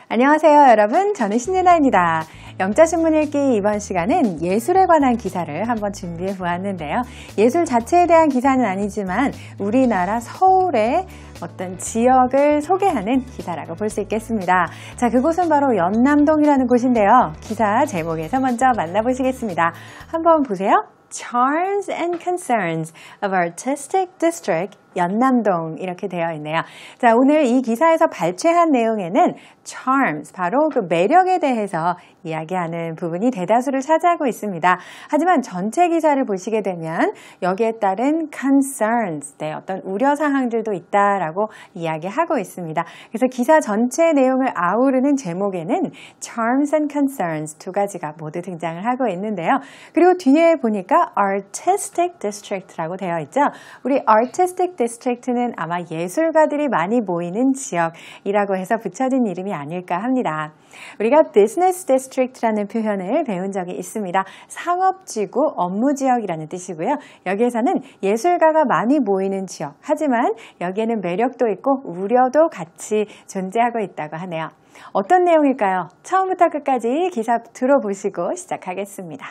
안녕하세요, 여러분. 저는 신예나입니다. 영자신문 읽기 이번 시간은 예술에 관한 기사를 한번 준비해 보았는데요. 예술 자체에 대한 기사는 아니지만 우리나라 서울의 어떤 지역을 소개하는 기사라고 볼 수 있겠습니다. 자, 그곳은 바로 연남동이라는 곳인데요. 기사 제목에서 먼저 만나보시겠습니다. 한번 보세요. Charms and Concerns of Artistic District 연남동 이렇게 되어 있네요. 자, 오늘 이 기사에서 발췌한 내용에는 charms, 바로 그 매력에 대해서 이야기하는 부분이 대다수를 차지하고 있습니다. 하지만 전체 기사를 보시게 되면 여기에 따른 concerns, 어떤 우려사항들도 있다라고 이야기하고 있습니다. 그래서 기사 전체 내용을 아우르는 제목에는 charms and concerns 두 가지가 모두 등장을 하고 있는데요. 그리고 뒤에 보니까 artistic district라고 되어 있죠. 우리 artistic district는 아마 예술가들이 많이 모이는 지역이라고 해서 붙여진 이름이 아닐까 합니다. 우리가 business district라는 표현을 배운 적이 있습니다. 상업지구, 업무지역이라는 뜻이고요. 여기에서는 예술가가 많이 모이는 지역, 하지만 여기에는 매력도 있고 우려도 같이 존재하고 있다고 하네요. 어떤 내용일까요? 처음부터 끝까지 기사 들어보시고 시작하겠습니다.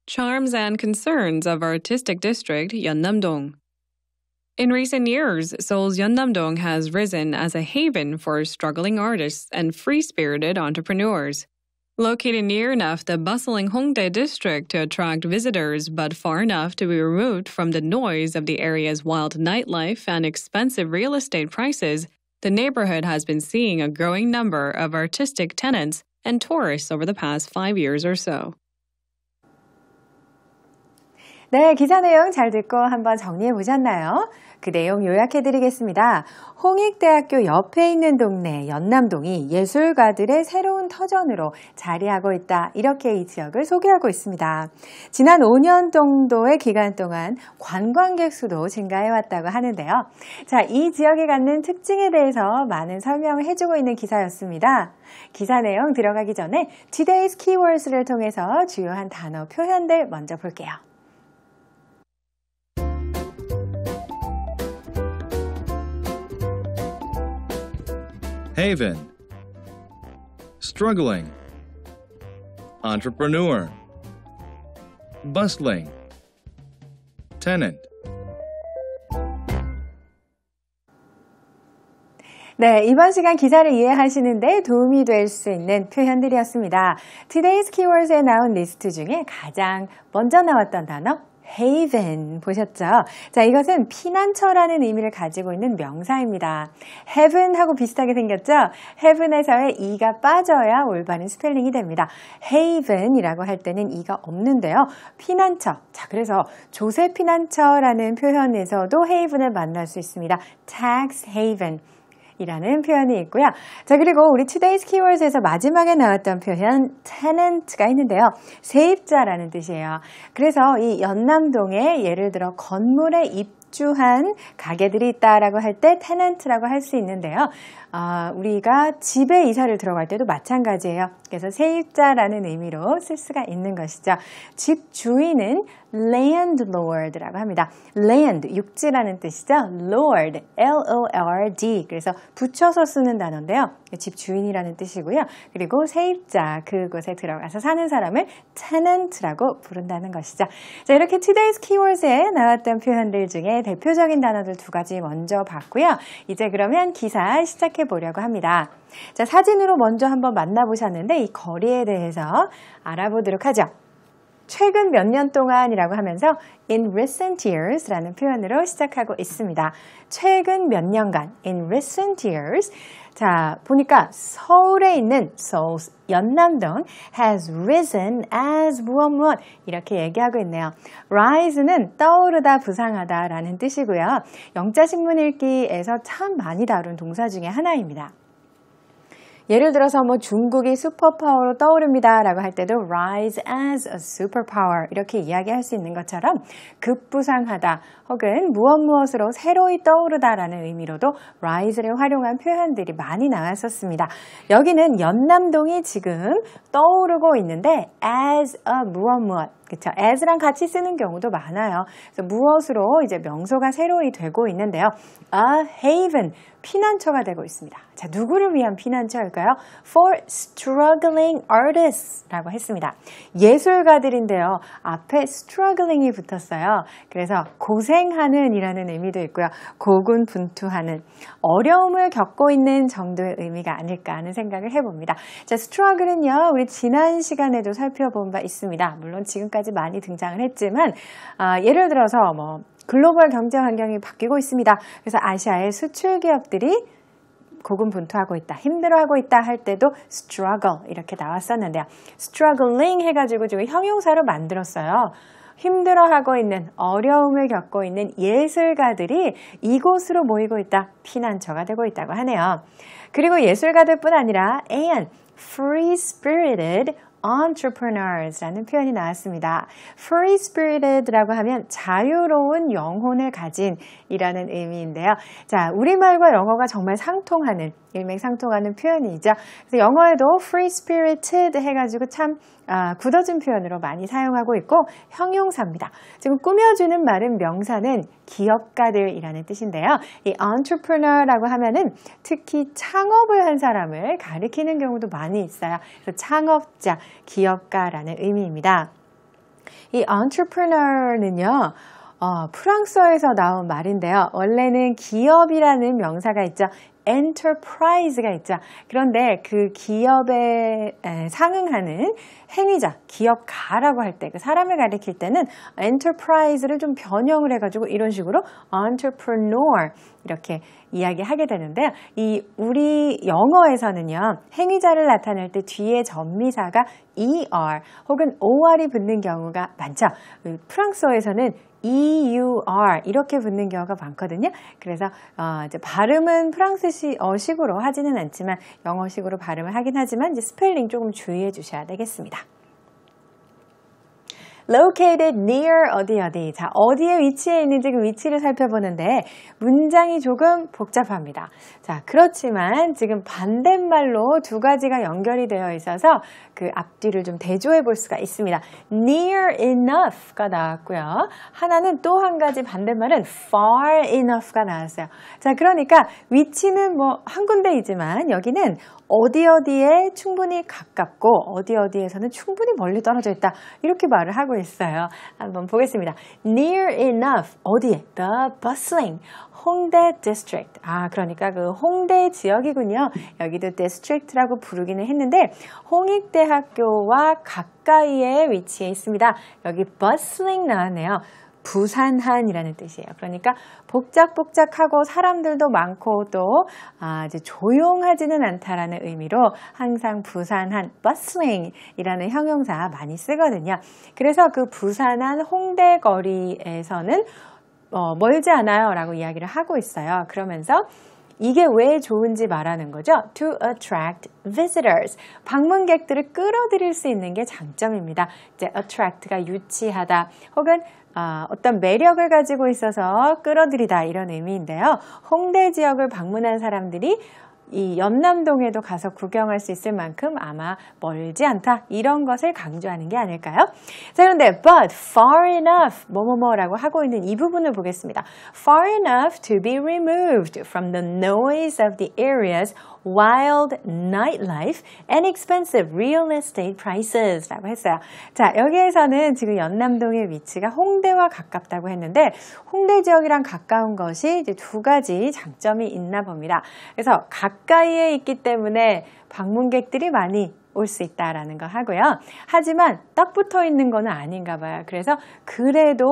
Charms and Concerns of Artistic District Yeonnam-dong. In recent years, Seoul's Yeonnam-dong has risen as a haven for struggling artists and free-spirited entrepreneurs. Located near enough the bustling Hongdae district to attract visitors, but far enough to be removed from the noise of the area's wild nightlife and expensive real estate prices, the neighborhood has been seeing a growing number of artistic tenants and tourists over the past 5 years or so. 네, 기사 내용 잘 듣고 한번 정리해 보셨나요? 그 내용 요약해드리겠습니다. 홍익대학교 옆에 있는 동네 연남동이 예술가들의 새로운 터전으로 자리하고 있다. 이렇게 이 지역을 소개하고 있습니다. 지난 5년 정도의 기간 동안 관광객 수도 증가해왔다고 하는데요. 자, 이 지역이 갖는 특징에 대해서 많은 설명을 해주고 있는 기사였습니다. 기사 내용 들어가기 전에 Today's Keywords를 통해서 주요한 단어 표현들 먼저 볼게요. Haven, struggling, entrepreneur, bustling, tenant. 네, 이번 시간 기사를 이해하시는데 도움이 될 수 있는 표현들이었습니다. Today's Keywords에 나온 리스트 중에 가장 먼저 나왔던 단어 Haven 보셨죠? 자, 이것은 피난처라는 의미를 가지고 있는 명사입니다. Heaven하고 비슷하게 생겼죠? Heaven에서의 E가 빠져야 올바른 스펠링이 됩니다. Haven이라고 할 때는 E가 없는데요. 피난처. 자, 그래서 조세 피난처라는 표현에서도 Haven을 만날 수 있습니다. Tax Haven. 이라는 표현이 있고요. 자, 그리고 우리 Today's Keywords에서 마지막에 나왔던 표현 tenant가 있는데요. 세입자라는 뜻이에요. 그래서 이 연남동에 예를 들어 건물에 입주한 가게들이 있다라고 할 때 tenant라고 할 수 있는데요. 우리가 집에 이사를 들어갈 때도 마찬가지예요. 그래서 세입자라는 의미로 쓸 수가 있는 것이죠. 집 주인은 landlord라고 합니다. land, 육지라는 뜻이죠. lord, L-O-R-D. 그래서 붙여서 쓰는 단어인데요. 집 주인이라는 뜻이고요. 그리고 세입자, 그곳에 들어가서 사는 사람을 tenant라고 부른다는 것이죠. 자, 이렇게 Today's Keywords에 나왔던 표현들 중에 대표적인 단어들 두 가지 먼저 봤고요. 이제 그러면 기사 시작해 보려고 합니다. 자, 사진으로 먼저 한번 만나보셨는데 이 거리에 대해서 알아보도록 하죠. 최근 몇 년 동안이라고 하면서 in recent years라는 표현으로 시작하고 있습니다. 최근 몇 년간 in recent years. 자, 보니까 서울에 있는 Seoul's 연남동 has risen as 무엇 이렇게 얘기하고 있네요. rise는 떠오르다, 부상하다 라는 뜻이고요. 영자신문 읽기에서 참 많이 다룬 동사 중에 하나입니다. 예를 들어서 중국이 슈퍼파워로 떠오릅니다 라고 할 때도 rise as a superpower 이렇게 이야기할 수 있는 것처럼 급부상하다 혹은 무엇으로 새로이 떠오르다 라는 의미로도 rise를 활용한 표현들이 많이 나왔었습니다. 여기는 연남동이 지금 떠오르고 있는데 as a 무엇 그쵸? as랑 같이 쓰는 경우도 많아요. 그래서 무엇으로 이제 명소가 새로이 되고 있는데요. A haven, 피난처가 되고 있습니다. 자, 누구를 위한 피난처일까요? For struggling artists 라고 했습니다. 예술가들인데요. 앞에 struggling이 붙었어요. 그래서 고생하는 이라는 의미도 있고요. 고군분투하는, 어려움을 겪고 있는 정도의 의미가 아닐까 하는 생각을 해봅니다. 자, struggle은요, 우리 지난 시간에도 살펴본 바 있습니다. 물론 지금까지 많이 등장을 했지만, 예를 들어서 글로벌 경제 환경이 바뀌고 있습니다. 그래서 아시아의 수출 기업들이 고군분투하고 있다, 힘들어하고 있다 할 때도 struggle 이렇게 나왔었는데요. struggling 해가지고 지금 형용사로 만들었어요. 힘들어하고 있는, 어려움을 겪고 있는 예술가들이 이곳으로 모이고 있다, 피난처가 되고 있다고 하네요. 그리고 예술가들뿐 아니라 and free-spirited entrepreneurs라는 표현이 나왔습니다. free-spirited라고 하면 자유로운 영혼을 가진 이라는 의미인데요. 자, 우리말과 영어가 정말 상통하는, 일맥상통하는 표현이죠. 그래서 영어에도 free-spirited 해가지고 참 굳어진 표현으로 많이 사용하고 있고 형용사입니다. 지금 꾸며주는 말은 명사는 기업가들이라는 뜻인데요. 이 entrepreneur라고 하면은 특히 창업을 한 사람을 가리키는 경우도 많이 있어요. 그래서 창업자, 기업가라는 의미입니다. 이 entrepreneur는요, 프랑스어에서 나온 말인데요. 원래는 기업이라는 명사가 있죠. enterprise가 있죠. 그런데 그 기업에 상응하는 행위자, 기업가라고 할 때, 그 사람을 가리킬 때는 enterprise를 좀 변형을 해가지고 이런 식으로 entrepreneur 이렇게 이야기하게 되는데요. 우리 영어에서는요, 행위자를 나타낼 때 뒤에 전미사가 er 혹은 or이 붙는 경우가 많죠. 프랑스어에서는 EUR 이렇게 붙는 경우가 많거든요. 그래서 이제 발음은 프랑스식으로 하지는 않지만 영어식으로 발음을 하긴 하지만 이제 스펠링 조금 주의해 주셔야 되겠습니다. located near 어디. 자, 어디에 위치해 있는지 그 위치를 살펴보는데 문장이 조금 복잡합니다. 자, 그렇지만 지금 반대말로 두 가지가 연결이 되어 있어서 그 앞뒤를 좀 대조해 볼 수가 있습니다. near enough가 나왔고요. 하나는 또 한 가지 반대말은 far enough가 나왔어요. 자, 그러니까 위치는 한 군데이지만 여기는 어디에 충분히 가깝고 어디에서는 충분히 멀리 떨어져 있다. 이렇게 말을 하고 있어요. 한번 보겠습니다. Near enough. 어디에? The bustling. 홍대 district. 그러니까 그 홍대 지역이군요. 여기도 district라고 부르기는 했는데 홍익대학교와 가까이에 위치해 있습니다. 여기 bustling 나왔네요. 부산한이라는 뜻이에요. 그러니까 복작복작하고 사람들도 많고 또 이제 조용하지는 않다라는 의미로 항상 부산한 bustling이라는 형용사 많이 쓰거든요. 그래서 그 부산한 홍대 거리에서는 멀지 않아요 라고 이야기를 하고 있어요. 그러면서 이게 왜 좋은지 말하는 거죠. To attract visitors. 방문객들을 끌어들일 수 있는 게 장점입니다. 이제 attract가 유치하다 혹은 어떤 매력을 가지고 있어서 끌어들이다 이런 의미인데요. 홍대 지역을 방문한 사람들이 이 연남동에도 가서 구경할 수 있을 만큼 아마 멀지 않다 이런 것을 강조하는 게 아닐까요? 자, 그런데 but far enough 뭐라고 하고 있는 이 부분을 보겠습니다. Far enough to be removed from the noise of the area's wild nightlife and expensive real estate prices 라고 했어요. 자, 여기에서는 지금 연남동의 위치가 홍대와 가깝다고 했는데 홍대 지역이랑 가까운 것이 이제 두 가지 장점이 있나 봅니다. 그래서 가까이에 있기 때문에 방문객들이 많이 올 수 있다라는 거 하고요. 하지만 딱 붙어 있는 거는 아닌가 봐요. 그래서 그래도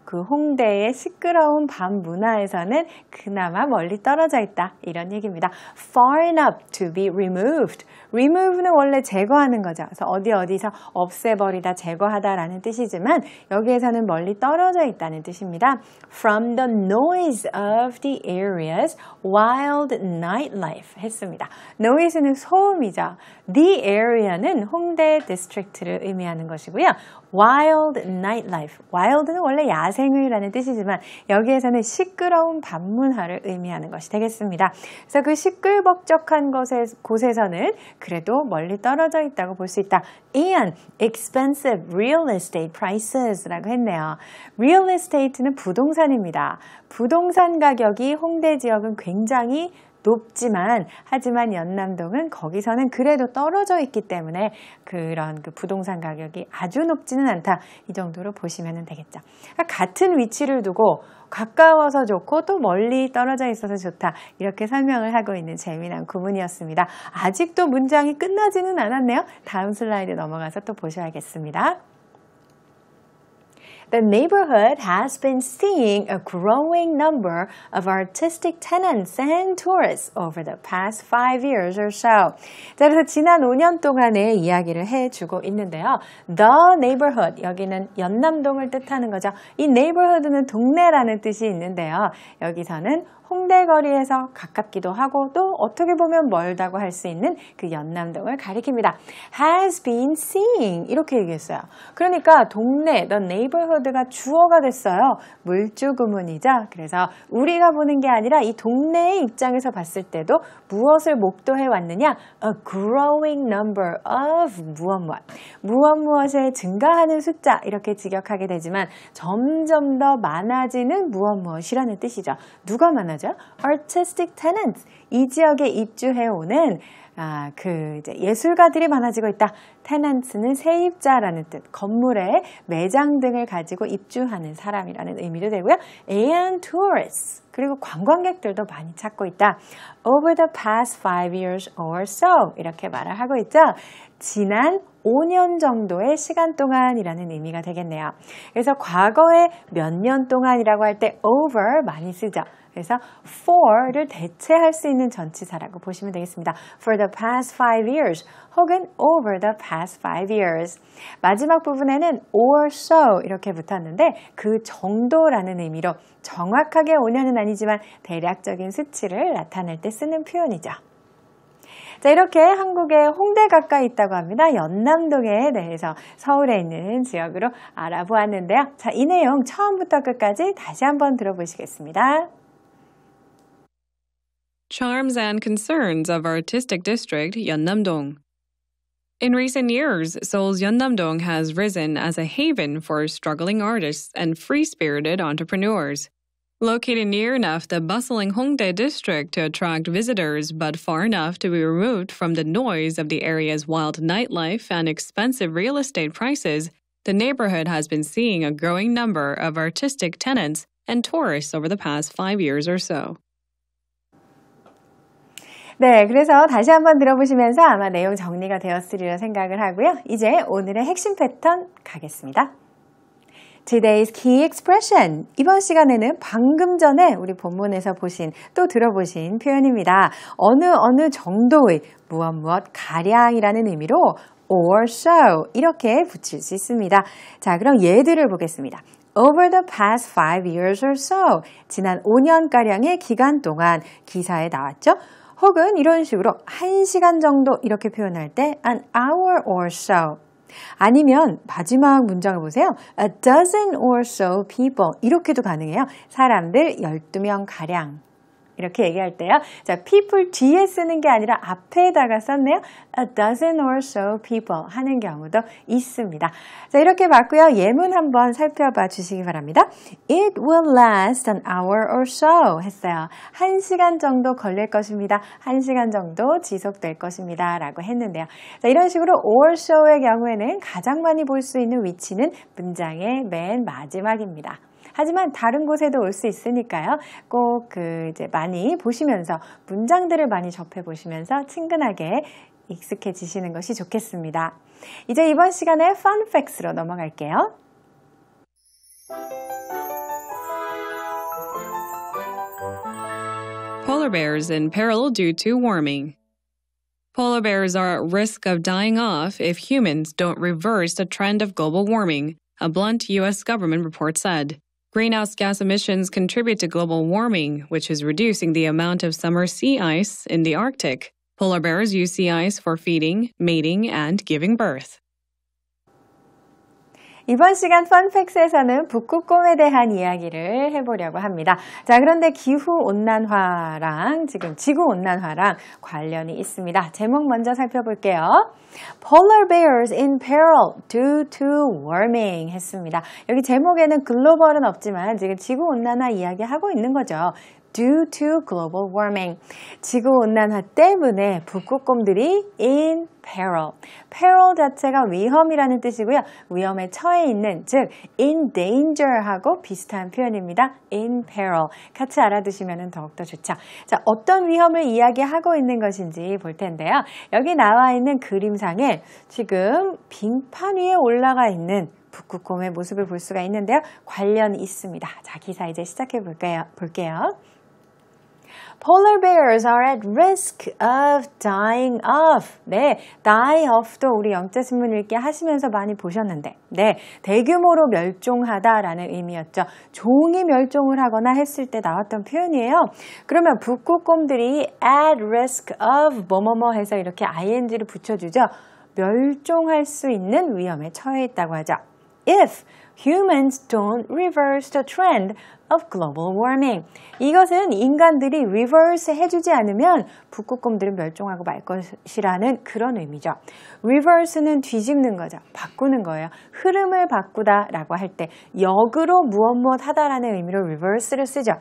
그 홍대의 시끄러운 밤 문화에서는 그나마 멀리 떨어져 있다 이런 얘기입니다. Far enough to be removed. remove는 원래 제거하는 거죠. 그래서 어디서 없애버리다, 제거하다라는 뜻이지만 여기에서는 멀리 떨어져 있다는 뜻입니다. From the noise of the area's wild nightlife 했습니다. noise는 소음이죠. The area는 홍대 디스트릭트를 의미하는 것이고요. wild nightlife. wild는 원래 야생 야생의라는 뜻이지만 여기에서는 시끄러운 반문화를 의미하는 것이 되겠습니다. 그래서 그 시끌벅적한 곳에서는 그래도 멀리 떨어져 있다고 볼 수 있다. And expensive real estate prices라고 했네요. real estate는 부동산입니다. 부동산 가격이 홍대 지역은 굉장히 높지만 하지만 연남동은 거기서는 그래도 떨어져 있기 때문에 그런 그 부동산 가격이 아주 높지는 않다. 이 정도로 보시면 되겠죠. 그러니까 같은 위치를 두고 가까워서 좋고 또 멀리 떨어져 있어서 좋다. 이렇게 설명을 하고 있는 재미난 구문이었습니다. 아직도 문장이 끝나지는 않았네요. 다음 슬라이드 넘어가서 또 보셔야겠습니다. The neighborhood has been seeing a growing number of artistic tenants and tourists over the past 5 years or so. 자, 그래서 지난 5년 동안의 이야기를 해주고 있는데요. The neighborhood, 여기는 연남동을 뜻하는 거죠. 이 neighborhood는 동네라는 뜻이 있는데요. 여기서는 홍대 거리에서 가깝기도 하고 또 어떻게 보면 멀다고 할 수 있는 그 연남동을 가리킵니다. has been seeing 이렇게 얘기했어요. 그러니까 동네, the neighborhood가 주어가 됐어요. 물주 구문이죠. 그래서 우리가 보는 게 아니라 이 동네의 입장에서 봤을 때도 무엇을 목도해 왔느냐? A growing number of 무엇을 증가하는 숫자 이렇게 직역하게 되지만 점점 더 많아지는 무엇이라는 뜻이죠. 누가 많아져? Artistic tenants. 이 지역에 입주해오는 이제 예술가들이 많아지고 있다. tenants는 세입자라는 뜻, 건물에 매장 등을 가지고 입주하는 사람이라는 의미도 되고요. And tourists. 그리고 관광객들도 많이 찾고 있다. Over the past 5 years or so. 이렇게 말을 하고 있죠. 지난 5년 정도의 시간 동안이라는 의미가 되겠네요. 그래서 과거에 몇 년 동안이라고 할 때 over 많이 쓰죠. 그래서 for를 대체할 수 있는 전치사라고 보시면 되겠습니다. For the past 5 years 혹은 over the past 5 years. 마지막 부분에는 or so 이렇게 붙었는데 그 정도라는 의미로 정확하게 5년은 아니지만 대략적인 수치를 나타낼 때 쓰는 표현이죠. 자, 이렇게 한국의 홍대 가까이 있다고 합니다. 연남동에 대해서 서울에 있는 지역으로 알아보았는데요. 자, 이 내용 처음부터 끝까지 다시 한번 들어보시겠습니다. Charms and concerns of artistic district Yeonnam-dong. In recent years, Seoul's Yeonnam-dong has risen as a haven for struggling artists and free-spirited entrepreneurs. Located near enough the bustling Hongdae district to attract visitors, but far enough to be removed from the noise of the area's wild nightlife and expensive real estate prices, the neighborhood has been seeing a growing number of artistic tenants and tourists over the past 5 years or so. 네, 그래서 다시 한번 들어보시면서 아마 내용 정리가 되었으리라 생각을 하고요. 이제 오늘의 핵심 패턴 가겠습니다. Today's key expression. 이번 시간에는 방금 전에 우리 본문에서 보신 또 들어보신 표현입니다. 어느 정도의 무엇 가량이라는 의미로 or so 이렇게 붙일 수 있습니다. 자, 그럼 예들을 보겠습니다. Over the past 5 years or so. 지난 5년가량의 기간 동안 기사에 나왔죠. 혹은 이런 식으로 1시간 정도 이렇게 표현할 때 an hour or so. 아니면 마지막 문장을 보세요. A dozen or so people. 이렇게도 가능해요. 사람들 12명 가량. 이렇게 얘기할 때요. 자, people 뒤에 쓰는 게 아니라 앞에다가 썼네요. A dozen or so people 하는 경우도 있습니다. 자, 이렇게 봤고요. 예문 한번 살펴봐 주시기 바랍니다. It will last an hour or so 했어요. 1시간 정도 걸릴 것입니다. 1시간 정도 지속될 것입니다. 라고 했는데요. 자, 이런 식으로 or so의 경우에는 가장 많이 볼 수 있는 위치는 문장의 맨 마지막입니다. 하지만 다른 곳에도 올 수 있으니까요. 꼭 이제 많이 보시면서 문장들을 많이 접해 보시면서 친근하게 익숙해지시는 것이 좋겠습니다. 이제 이번 시간에 Fun Facts로 넘어갈게요. Polar bears in peril due to warming. Polar bears are at risk of dying off if humans don't reverse the trend of global warming, a blunt U.S. government report said. Greenhouse gas emissions contribute to global warming, which is reducing the amount of summer sea ice in the Arctic. Polar bears use sea ice for feeding, mating, and giving birth. 이번 시간 펀팩스에서는 북극곰에 대한 이야기를 해보려고 합니다. 자, 그런데 기후온난화랑 지금 지구온난화랑 관련이 있습니다. 제목 먼저 살펴볼게요. Polar bears in peril due to warming 했습니다. 여기 제목에는 글로벌은 없지만 지금 지구온난화 이야기하고 있는 거죠. Due to global warming. 지구온난화 때문에 북극곰들이 in peril. peril 자체가 위험이라는 뜻이고요. 위험에 처해 있는, 즉 in danger하고 비슷한 표현입니다. in peril. 같이 알아두시면 더욱더 좋죠. 자, 어떤 위험을 이야기하고 있는 것인지 볼 텐데요. 여기 나와 있는 그림상에 지금 빙판 위에 올라가 있는 북극곰의 모습을 볼 수가 있는데요. 관련이 있습니다. 자, 기사 이제 시작해 볼게요. Polar bears are at risk of dying off. 네, die off도 우리 영자신문 읽기 하시면서 많이 보셨는데, 네, 대규모로 멸종하다라는 의미였죠. 종이 멸종을 하거나 했을 때 나왔던 표현이에요. 그러면 북극곰들이 at risk of 뭐뭐뭐 해서 이렇게 ing를 붙여주죠. 멸종할 수 있는 위험에 처해 있다고 하죠. If humans don't reverse the trend of global warming. 이것은 인간들이 reverse 해주지 않으면 북극곰들은 멸종하고 말 것이라는 그런 의미죠. reverse는 뒤집는 거죠. 바꾸는 거예요. 흐름을 바꾸다라고 할 때 역으로 무엇 하다라는 의미로 reverse를 쓰죠.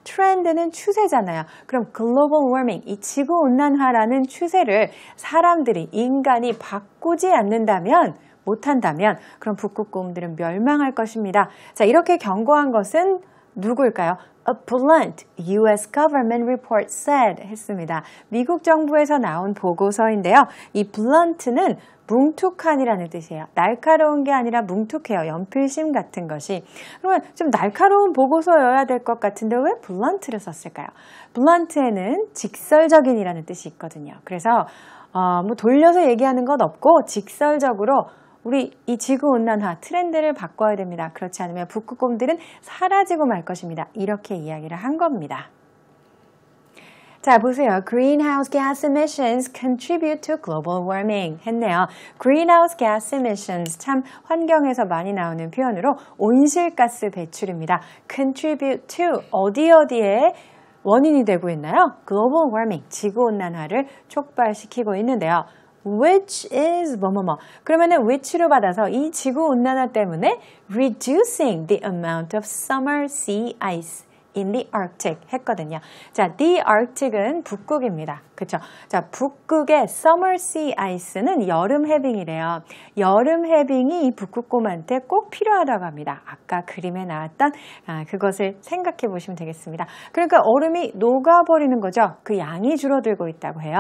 trend는 추세잖아요. 그럼 global warming, 이 지구온난화라는 추세를 사람들이, 인간이 바꾸지 않는다면, 못한다면 그럼 북극곰들은 멸망할 것입니다. 자, 이렇게 경고한 것은 누구일까요? A blunt US government report said 했습니다. 미국 정부에서 나온 보고서인데요. 이 blunt는 뭉툭한이라는 뜻이에요. 날카로운 게 아니라 뭉툭해요. 연필심 같은 것이. 그러면 좀 날카로운 보고서여야 될 것 같은데 왜 blunt를 썼을까요? blunt에는 직설적인이라는 뜻이 있거든요. 그래서 뭐 돌려서 얘기하는 건 없고 직설적으로 우리 이 지구온난화 트렌드를 바꿔야 됩니다. 그렇지 않으면 북극곰들은 사라지고 말 것입니다. 이렇게 이야기를 한 겁니다. 자, 보세요. Greenhouse gas emissions contribute to global warming 했네요. Greenhouse gas emissions, 참 환경에서 많이 나오는 표현으로 온실가스 배출입니다. Contribute to, 어디에 원인이 되고 있나요? Global warming, 지구온난화를 촉발시키고 있는데요. Which is 뭐뭐뭐. 그러면은 which로 받아서 이 지구온난화 때문에 reducing the amount of summer sea ice in the Arctic 했거든요. 자, the Arctic은 북극입니다. 그쵸? 자, 북극의 summer sea ice는 여름 해빙이래요. 여름 해빙이 이 북극곰한테 꼭 필요하다고 합니다. 아까 그림에 나왔던 그것을 생각해 보시면 되겠습니다. 그러니까 얼음이 녹아버리는 거죠. 그 양이 줄어들고 있다고 해요.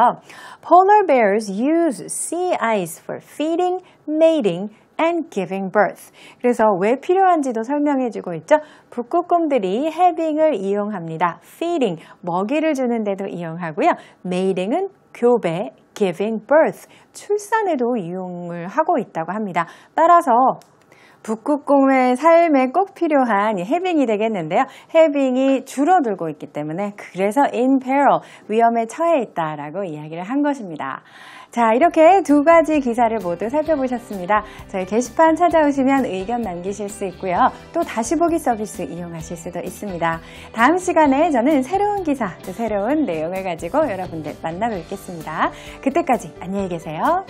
Polar bears use sea ice for feeding, mating, and giving birth. 그래서 왜 필요한지도 설명해주고 있죠. 북극곰들이 해빙을 이용합니다. feeding, 먹이를 주는 데도 이용하고요. mating은 교배, giving birth, 출산에도 이용을 하고 있다고 합니다. 따라서 북극곰의 삶에 꼭 필요한 해빙이 되겠는데요. 해빙이 줄어들고 있기 때문에 그래서 in peril, 위험에 처해 있다라고 이야기를 한 것입니다. 자, 이렇게 두 가지 기사를 모두 살펴보셨습니다. 저희 게시판 찾아오시면 의견 남기실 수 있고요. 또 다시 보기 서비스 이용하실 수도 있습니다. 다음 시간에 저는 새로운 기사, 또 새로운 내용을 가지고 여러분들 만나 뵙겠습니다. 그때까지 안녕히 계세요.